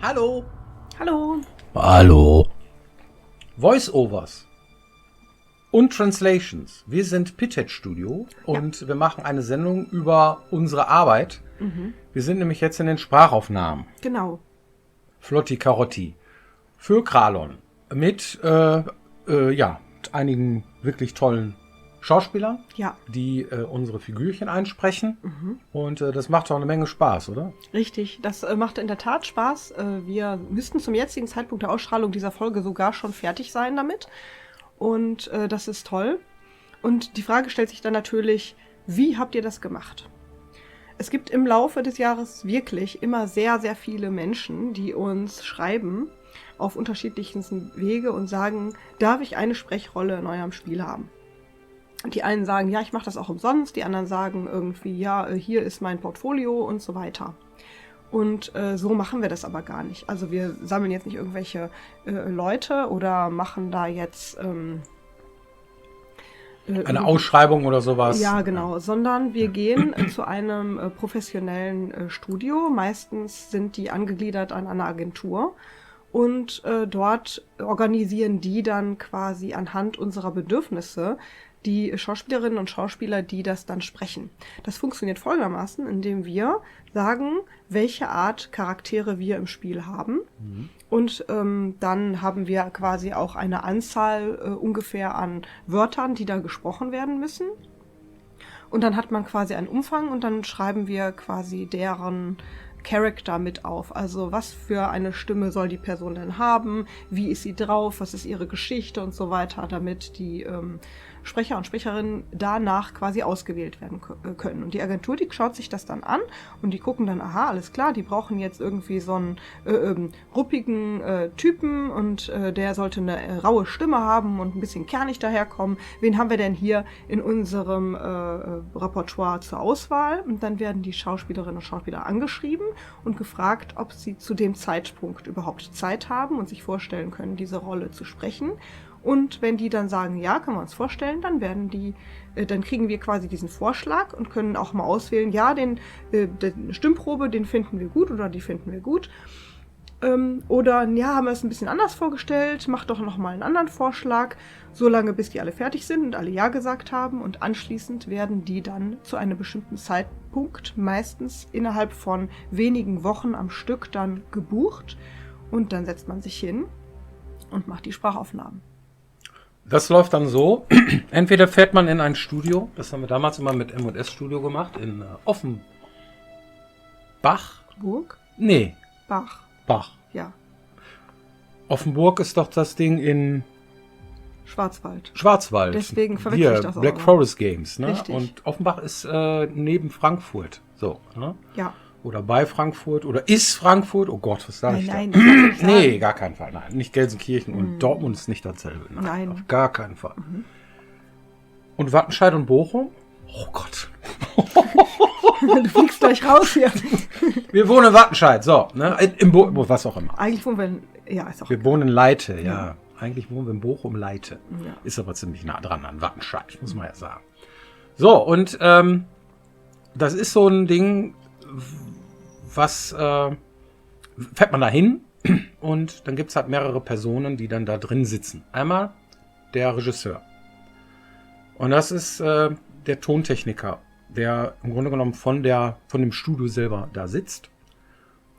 Hallo. Hallo. Hallo. Voice-Overs und Translations. Wir sind Pithead Studio und wir machen eine Sendung über unsere Arbeit. Wir sind nämlich jetzt in den Sprachaufnahmen. Genau. Flotti Carotti für Kralon mit einigen wirklich tollen Schauspielern, Ja, die unsere Figürchen einsprechen. Und das macht auch eine Menge Spaß, oder? richtig. Das macht in der Tat Spaß. Wir müssten zum jetzigen Zeitpunkt der Ausstrahlung dieser Folge sogar schon fertig sein damit. Und das ist toll. Und die Frage stellt sich dann natürlich, wie habt ihr das gemacht? Es gibt im Laufe des Jahres wirklich immer sehr, sehr viele Menschen, die uns schreiben auf unterschiedlichsten Wege und sagen, darf ich eine Sprechrolle in eurem Spiel haben? Die einen sagen, ja, ich mache das auch umsonst. Die anderen sagen irgendwie, ja, hier ist mein Portfolio und so weiter. Und so machen wir das aber gar nicht. Also wir sammeln jetzt nicht irgendwelche Leute oder machen da jetzt Eine Ausschreibung oder sowas. ja, genau, sondern wir gehen zu einem professionellen Studio. Meistens sind die angegliedert an eine Agentur und dort organisieren die dann quasi anhand unserer Bedürfnisse die Schauspielerinnen und Schauspieler, die das dann sprechen. Das funktioniert folgendermaßen, indem wir sagen, welche Art Charaktere wir im Spiel haben. Und dann haben wir quasi auch eine Anzahl ungefähr an Wörtern, die da gesprochen werden müssen. Und dann hat man quasi einen Umfang und dann schreiben wir quasi deren Charakter mit auf. Also was für eine Stimme soll die Person denn haben? Wie ist sie drauf? Was ist ihre Geschichte und so weiter, damit die Sprecher und Sprecherinnen danach quasi ausgewählt werden können. Und die Agentur, die schaut sich das dann an und die gucken dann, aha, alles klar, die brauchen jetzt irgendwie so einen ruppigen Typen und der sollte eine raue Stimme haben und ein bisschen kernig daherkommen. Wen haben wir denn hier in unserem Repertoire zur Auswahl? Und dann werden die Schauspielerinnen und Schauspieler angeschrieben und gefragt, ob sie zu dem Zeitpunkt überhaupt Zeit haben und sich vorstellen können, diese Rolle zu sprechen. Und wenn die dann sagen, ja, können wir uns vorstellen, dann dann kriegen wir quasi diesen Vorschlag und können auch mal auswählen, ja, den Stimmprobe, den finden wir gut oder die finden wir gut. Oder, ja, haben wir es ein bisschen anders vorgestellt, macht doch noch mal einen anderen Vorschlag, solange bis die alle fertig sind und alle ja gesagt haben. Und anschließend werden die dann zu einem bestimmten Zeitpunkt, meistens innerhalb von wenigen Wochen am Stück, dann gebucht. Und dann setzt man sich hin und macht die Sprachaufnahmen. Das läuft dann so, entweder fährt man in ein Studio, das haben wir damals immer mit M&S Studio gemacht, in Offenbach. Burg? Nee, Bach. Bach. Ja. Offenburg ist doch das Ding in Schwarzwald. Schwarzwald. Deswegen verwechsel ich das auch Black immer. Forest Games, ne? Richtig. Und Offenbach ist neben Frankfurt, so, ne? Ja. Oder bei Frankfurt oder ist Frankfurt, oh Gott, was sage ich da? Nein, das kann ich Nee, sagen. gar keinen Fall, nein. Nicht Gelsenkirchen und Dortmund ist nicht dasselbe. Nein. Auf gar keinen Fall. Und Wattenscheid und Bochum? Oh Gott. Du fliegst gleich raus hier. Wir wohnen in Wattenscheid, so, ne? Was auch immer. Eigentlich wohnen wir in, ja, ist auch Wir wohnen in Leite, ja. Eigentlich wohnen wir in Bochum-Leite. Ja. Ist aber ziemlich nah dran an Wattenscheid, muss man ja sagen. So, und das ist so ein Ding, was fährt man da hin und dann gibt es halt mehrere Personen, die dann da drin sitzen. Einmal der Regisseur. Und das ist der Tontechniker, der im Grunde genommen von dem Studio selber da sitzt.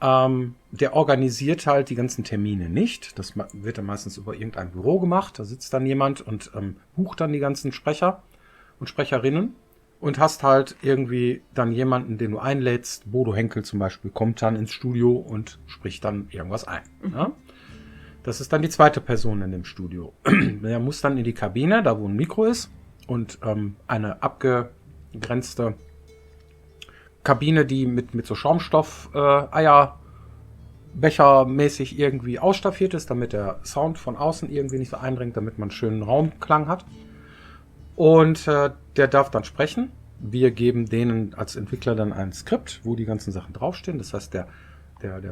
Der organisiert halt die ganzen Termine nicht. Das wird dann meistens über irgendein Büro gemacht. Da sitzt dann jemand und bucht dann die ganzen Sprecher und Sprecherinnen. Und hast halt irgendwie dann jemanden, den du einlädst. Bodo Henkel zum Beispiel kommt dann ins Studio und spricht dann irgendwas ein. Ja? Das ist dann die zweite Person in dem Studio. Der muss dann in die Kabine, da wo ein Mikro ist. Und eine abgegrenzte Kabine, die mit so Schaumstoff Eierbechermäßig irgendwie ausstaffiert ist, damit der Sound von außen irgendwie nicht so eindringt, damit man einen schönen Raumklang hat. Und der darf dann sprechen. Wir geben denen als Entwickler dann ein Skript, wo die ganzen Sachen draufstehen. Das heißt, der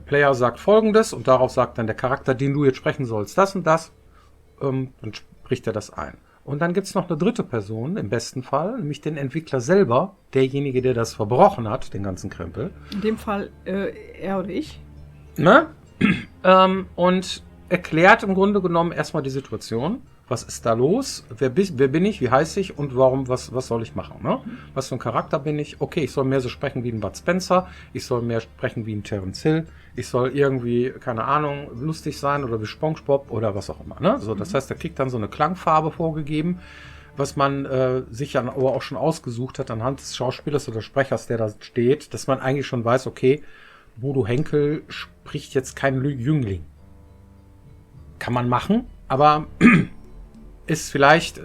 Player sagt Folgendes und darauf sagt dann der Charakter, den du jetzt sprechen sollst, das und das. Dann spricht er das ein. Und dann gibt es noch eine dritte Person, im besten Fall, nämlich den Entwickler selber, derjenige, der das verbrochen hat, den ganzen Krempel. In dem Fall er oder ich. Ne? und erklärt im Grunde genommen erstmal die Situation. Was ist da los? Wer bin ich? Wie heiße ich? Und warum? Was soll ich machen? Ne? Was für ein Charakter bin ich? Okay, ich soll mehr so sprechen wie ein Bud Spencer. Ich soll mehr sprechen wie ein Terence Hill. Ich soll irgendwie, keine Ahnung, lustig sein oder wie SpongeBob oder was auch immer. Ne? So, das heißt, er kriegt dann so eine Klangfarbe vorgegeben, was man sich dann aber auch schon ausgesucht hat anhand des Schauspielers oder Sprechers, der da steht, dass man eigentlich schon weiß, okay, Bodo Henkel spricht jetzt kein Jüngling. Kann man machen, aber ist vielleicht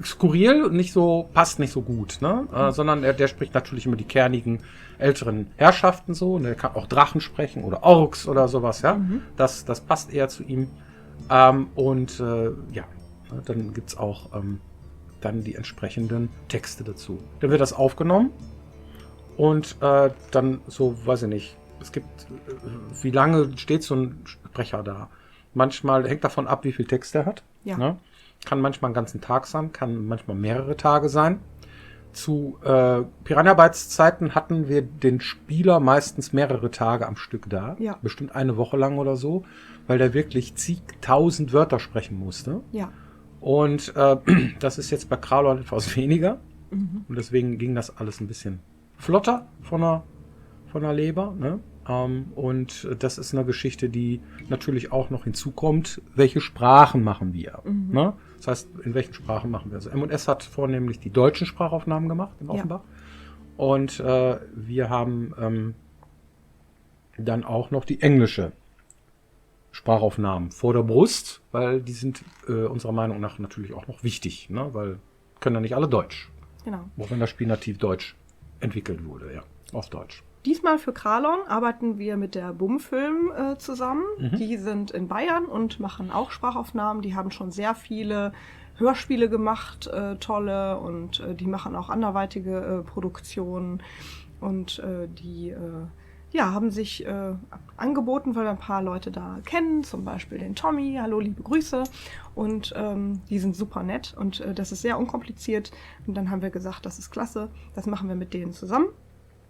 skurril und passt nicht so gut, ne? Sondern der spricht natürlich immer die kernigen älteren Herrschaften so, und der kann auch Drachen sprechen oder Orks oder sowas, ja. Das passt eher zu ihm. Dann gibt's auch dann die entsprechenden Texte dazu. Dann wird das aufgenommen und dann so, weiß ich nicht, es gibt, wie lange steht so ein Sprecher da? Manchmal hängt davon ab, wie viel Text er hat. Ja. Ne? Kann manchmal einen ganzen Tag sein, kann manchmal mehrere Tage sein. Zu Piranha Bytes Zeiten hatten wir den Spieler meistens mehrere Tage am Stück da. Ja. Bestimmt eine Woche lang oder so, weil der wirklich zigtausend Wörter sprechen musste. Ja. Und das ist jetzt bei Kralon etwas weniger. Und deswegen ging das alles ein bisschen flotter von der Leber. Ne? Und das ist eine Geschichte, die natürlich auch noch hinzukommt. Welche Sprachen machen wir? Ne? Das heißt, in welchen Sprachen machen wir? Also M&S hat vornehmlich die deutschen Sprachaufnahmen gemacht in Offenbach. Ja. Und wir haben dann auch noch die englische Sprachaufnahmen vor der Brust, weil die sind unserer Meinung nach natürlich auch noch wichtig, ne? Weil können ja nicht alle Deutsch. Genau. Auch wenn das Spiel nativ deutsch entwickelt wurde, ja, auf Deutsch. Diesmal für Kralon arbeiten wir mit der Bumfilm zusammen. Die sind in Bayern und machen auch Sprachaufnahmen. Die haben schon sehr viele Hörspiele gemacht, tolle, und die machen auch anderweitige Produktionen. Und die haben sich angeboten, weil wir ein paar Leute da kennen, zum Beispiel den Tommy. Hallo, liebe Grüße. Und die sind super nett und das ist sehr unkompliziert. Und dann haben wir gesagt, das ist klasse, das machen wir mit denen zusammen.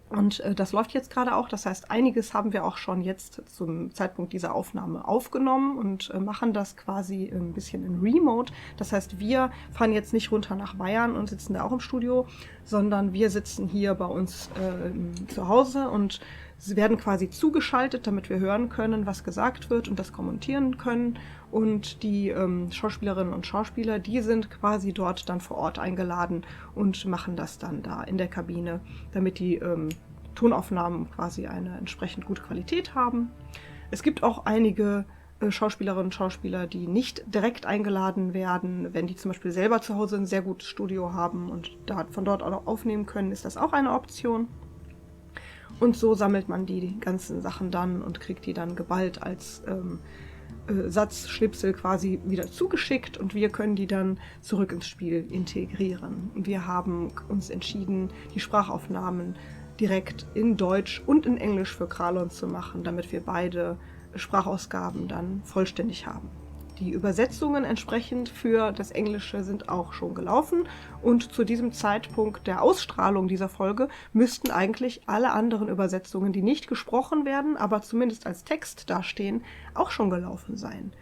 Und das läuft jetzt gerade auch. Das heißt, einiges haben wir auch schon jetzt zum Zeitpunkt dieser Aufnahme aufgenommen und machen das quasi ein bisschen in Remote. Das heißt, wir fahren jetzt nicht runter nach Bayern und sitzen da auch im Studio, sondern wir sitzen hier bei uns zu Hause und sie werden quasi zugeschaltet, damit wir hören können, was gesagt wird und das kommentieren können. Und die Schauspielerinnen und Schauspieler, die sind quasi dort dann vor Ort eingeladen und machen das dann da in der Kabine, damit die Tonaufnahmen quasi eine entsprechend gute Qualität haben. Es gibt auch einige Schauspielerinnen und Schauspieler, die nicht direkt eingeladen werden. Wenn die zum Beispiel selber zu Hause ein sehr gutes Studio haben und von dort auch aufnehmen können, ist das auch eine Option. Und so sammelt man die ganzen Sachen dann und kriegt die dann geballt als Satzschnipsel quasi wieder zugeschickt und wir können die dann zurück ins Spiel integrieren. Wir haben uns entschieden, die Sprachaufnahmen direkt in Deutsch und in Englisch für Kralon zu machen, damit wir beide Sprachausgaben dann vollständig haben. Die Übersetzungen entsprechend für das Englische sind auch schon gelaufen und zu diesem Zeitpunkt der Ausstrahlung dieser Folge müssten eigentlich alle anderen Übersetzungen, die nicht gesprochen werden, aber zumindest als Text dastehen, auch schon gelaufen sein.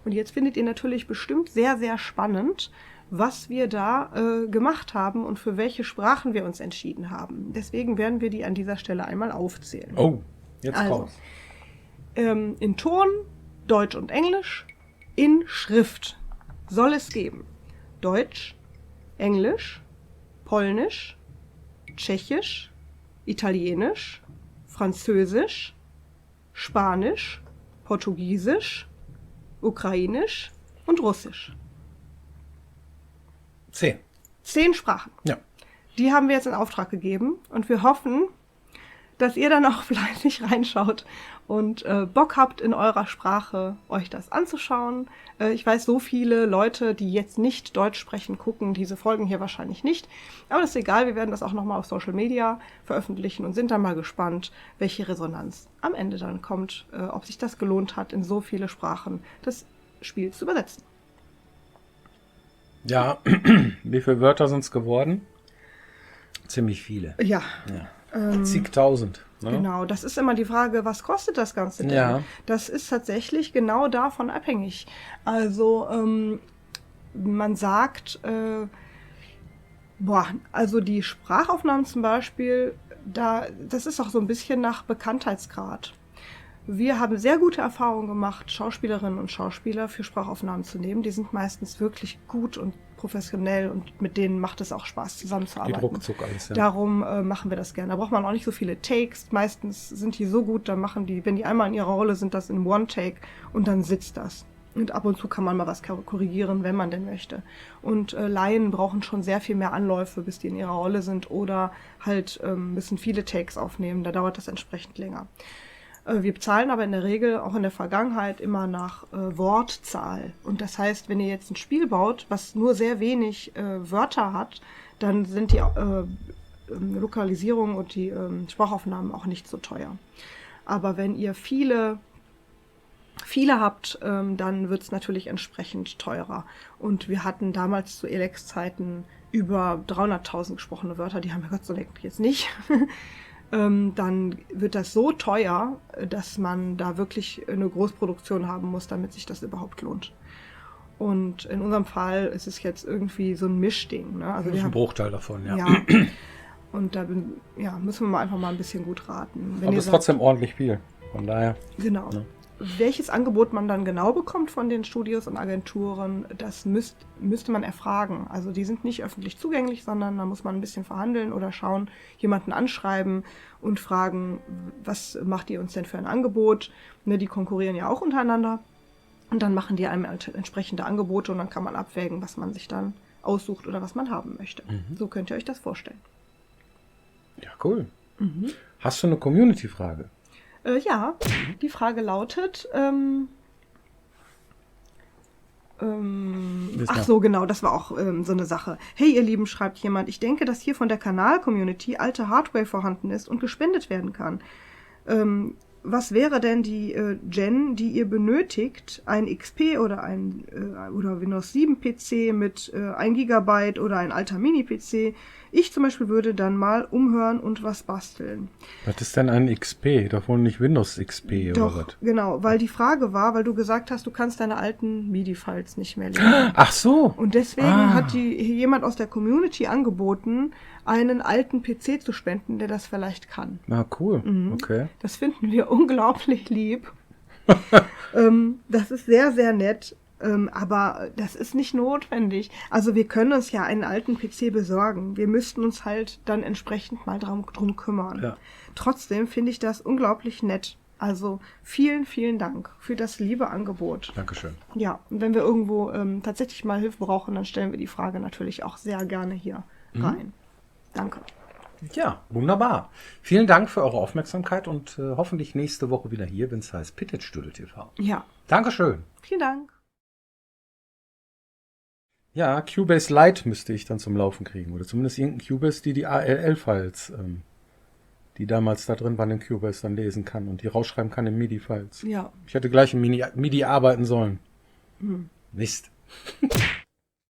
Und jetzt findet ihr natürlich bestimmt sehr, sehr spannend, was wir da gemacht haben und für welche Sprachen wir uns entschieden haben. Deswegen werden wir die an dieser Stelle einmal aufzählen. Oh, jetzt kommt's. In Ton, Deutsch und Englisch. In Schrift soll es geben Deutsch, Englisch, Polnisch, Tschechisch, Italienisch, Französisch, Spanisch, Portugiesisch, Ukrainisch und Russisch. 10 Sprachen. Ja. Die haben wir jetzt in Auftrag gegeben und wir hoffen, dass ihr dann auch fleißig reinschaut und Bock habt, in eurer Sprache euch das anzuschauen. Ich weiß, so viele Leute, die jetzt nicht Deutsch sprechen, gucken diese Folgen hier wahrscheinlich nicht. Aber das ist egal, wir werden das auch nochmal auf Social Media veröffentlichen und sind dann mal gespannt, welche Resonanz am Ende dann kommt, ob sich das gelohnt hat, in so viele Sprachen das Spiel zu übersetzen. Ja, wie viele Wörter sind es geworden? Ziemlich viele. Ja. Zigtausend. Ne? Genau, das ist immer die Frage, was kostet das Ganze denn? Ja. Das ist tatsächlich genau davon abhängig. Also man sagt, also die Sprachaufnahmen zum Beispiel, das ist auch so ein bisschen nach Bekanntheitsgrad. Wir haben sehr gute Erfahrungen gemacht, Schauspielerinnen und Schauspieler für Sprachaufnahmen zu nehmen. Die sind meistens wirklich gut und professionell und mit denen macht es auch Spaß, zusammenzuarbeiten. Geht ruckzuck alles, ja. Darum machen wir das gerne. Da braucht man auch nicht so viele Takes. Meistens sind die so gut, dann machen die, wenn die einmal in ihrer Rolle sind, das in One-Take und dann sitzt das. Und ab und zu kann man mal was korrigieren, wenn man denn möchte. Und Laien brauchen schon sehr viel mehr Anläufe, bis die in ihrer Rolle sind oder halt müssen viele Takes aufnehmen. Da dauert das entsprechend länger. Wir bezahlen aber in der Regel, auch in der Vergangenheit, immer nach Wortzahl. Und das heißt, wenn ihr jetzt ein Spiel baut, was nur sehr wenig Wörter hat, dann sind die Lokalisierungen und die Sprachaufnahmen auch nicht so teuer. Aber wenn ihr viele habt, dann wird es natürlich entsprechend teurer. Und wir hatten damals zu Elex-Zeiten über 300.000 gesprochene Wörter, die haben wir Gott sei Dank jetzt nicht. Dann wird das so teuer, dass man da wirklich eine Großproduktion haben muss, damit sich das überhaupt lohnt. Und in unserem Fall ist es jetzt irgendwie so ein Mischding. Ne? Also das ist ein Bruchteil davon, ja. Ja. Und da müssen wir einfach mal ein bisschen gut raten. Aber es ist trotzdem ordentlich viel. Von daher. Genau. Ne? Welches Angebot man dann genau bekommt von den Studios und Agenturen, das müsste man erfragen. Also die sind nicht öffentlich zugänglich, sondern da muss man ein bisschen verhandeln oder schauen, jemanden anschreiben und fragen, was macht ihr uns denn für ein Angebot? Ne, die konkurrieren ja auch untereinander. Und dann machen die einem entsprechende Angebote und dann kann man abwägen, was man sich dann aussucht oder was man haben möchte. So könnt ihr euch das vorstellen. Ja, cool. Hast du eine Community-Frage? Ja, die Frage lautet, ach so, genau, das war auch so eine Sache. Hey, ihr Lieben, schreibt jemand, ich denke, dass hier von der Kanal-Community alte Hardware vorhanden ist und gespendet werden kann. Was wäre denn die Gen, die ihr benötigt? Ein XP oder ein oder Windows 7 PC mit 1 GB oder ein alter Mini-PC? Ich zum Beispiel würde dann mal umhören und was basteln. Was ist denn ein XP? Doch wohl nicht Windows XP Doch, oder was? genau, weil die Frage war, weil du gesagt hast, du kannst deine alten MIDI-Files nicht mehr lesen. Ach so. Und deswegen hat jemand aus der Community angeboten, einen alten PC zu spenden, der das vielleicht kann. Na, cool. Okay. Das finden wir unglaublich lieb. Das ist sehr, sehr nett. Aber das ist nicht notwendig. Also wir können uns ja einen alten PC besorgen. Wir müssten uns halt dann entsprechend mal drum kümmern. Ja. Trotzdem finde ich das unglaublich nett. Also vielen, vielen Dank für das liebe Angebot. Dankeschön. Ja, und wenn wir irgendwo tatsächlich mal Hilfe brauchen, dann stellen wir die Frage natürlich auch sehr gerne hier rein. Danke. Ja, wunderbar. Vielen Dank für eure Aufmerksamkeit und hoffentlich nächste Woche wieder hier, wenn es heißt Pitted Studio TV. Ja. Dankeschön. Vielen Dank. Ja, Cubase Lite müsste ich dann zum Laufen kriegen. Oder zumindest irgendein Cubase, die ALL-Files, die damals da drin waren, in Cubase dann lesen kann und die rausschreiben kann in MIDI-Files. Ja. Ich hätte gleich in MIDI arbeiten sollen. Mist.